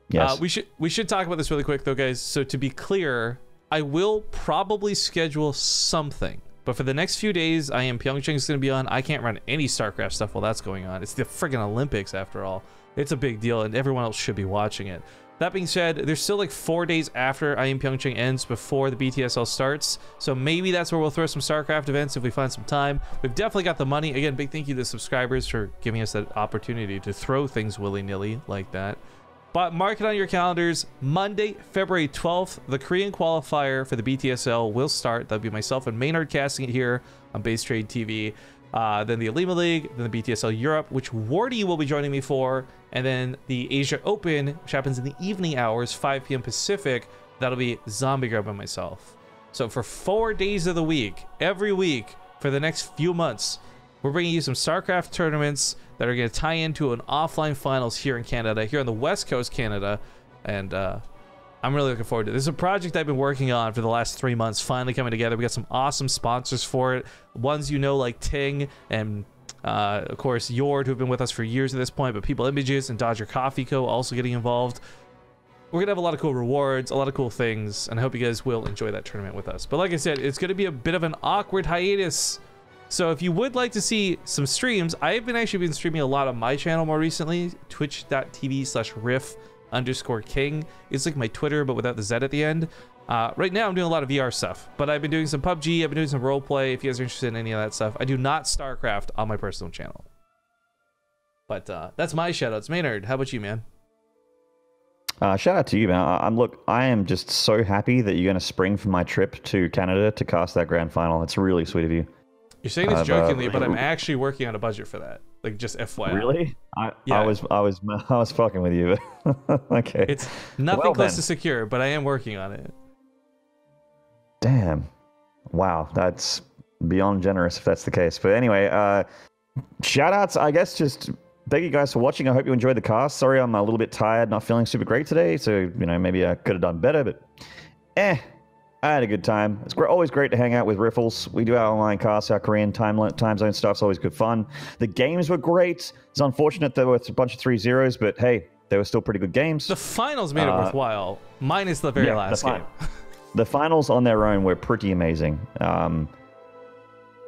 Yes. We should talk about this really quick, though, guys. So to be clear, I will probably schedule something. But for the next few days, I am Pyeongchang is going to be on. I can't run any StarCraft stuff while that's going on. It's the friggin' Olympics, after all. It's a big deal, and everyone else should be watching it. That being said, there's still like 4 days after I Am Pyeongchang ends before the BTSL starts, so maybe that's where we'll throw some StarCraft events if we find some time. We've definitely got the money. Again, big thank you to the subscribers for giving us that opportunity to throw things willy-nilly like that. But mark it on your calendars. Monday, February 12th, the Korean qualifier for the BTSL will start. That'll be myself and Maynard casting it here on BaseTradeTV. Then the Alima League, then the BTSL Europe, which Wardy will be joining me for, and then the Asia Open, which happens in the evening hours, 5 p.m. Pacific. That'll be Zombie Grub and myself. So for 4 days of the week, every week, for the next few months, we're bringing you some StarCraft tournaments that are going to tie into an offline finals here in Canada, here on the West Coast Canada, and I'm really looking forward to it. This is a project I've been working on for the last 3 months, finally coming together. We got some awesome sponsors for it. Ones you know, like Ting and, of course, Yord, who have been with us for years at this point, but People Images and Dodger Coffee Co. also getting involved. We're going to have a lot of cool rewards, a lot of cool things, and I hope you guys will enjoy that tournament with us. But like I said, it's going to be a bit of an awkward hiatus. So if you would like to see some streams, I've actually been streaming a lot on my channel more recently, twitch.tv/riff_king. It's like my Twitter, but without the Z at the end. Right now, I'm doing a lot of VR stuff, but I've been doing some PUBG, I've been doing some roleplay. If you guys are interested in any of that stuff, I do not StarCraft on my personal channel. But that's my shoutouts. Maynard, how about you, man? Shout out to you, man. Look, I am just so happy that you're going to spring for my trip to Canada to cast that grand final. It's really sweet of you. You're saying this jokingly, but I'm actually working on a budget for that. Like, just FYI. Really? I was fucking with you. Okay. It's nothing close to secure, but I am working on it. Damn. Wow, that's beyond generous if that's the case. But anyway, shout outs, I guess. Just thank you guys for watching. I hope you enjoyed the cast. Sorry, I'm a little bit tired, not feeling super great today. So, you know, maybe I could have done better, but I had a good time. It's always great to hang out with Riffles. We do our online casts, our Korean time zone stuff's always good fun. The games were great. It's unfortunate there were a bunch of 3-0s, but hey, they were still pretty good games. The finals made it worthwhile, minus the very last game. The finals on their own were pretty amazing. And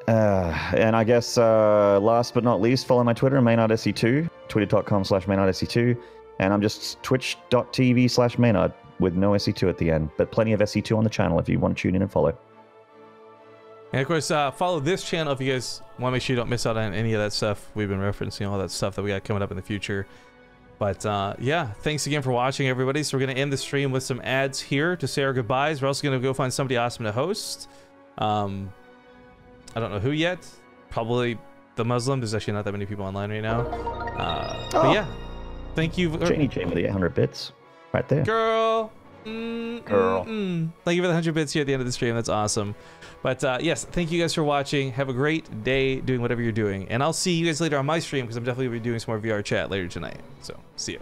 I guess last but not least, follow my Twitter, MaynardSC2, twitter.com/MaynardSC2, and I'm just twitch.tv/Maynard with no SC2 at the end, but plenty of SC2 on the channel if you want to tune in and follow. And of course, follow this channel if you guys want to make sure you don't miss out on any of that stuff we've been referencing, all that stuff that we got coming up in the future. But yeah, thanks again for watching, everybody. So we're going to end the stream with some ads here to say our goodbyes. We're also going to go find somebody awesome to host. I don't know who yet. Probably the Muslim. There's actually not that many people online right now. But yeah, thank you. Janie Jane with the 800 bits. Right there. Girl. Girl. Thank you for the 100 bits here at the end of the stream. That's awesome. But yes, thank you guys for watching. Have a great day doing whatever you're doing. And I'll see you guys later on my stream because I'm definitely going to be doing some more VR chat later tonight. So, see you.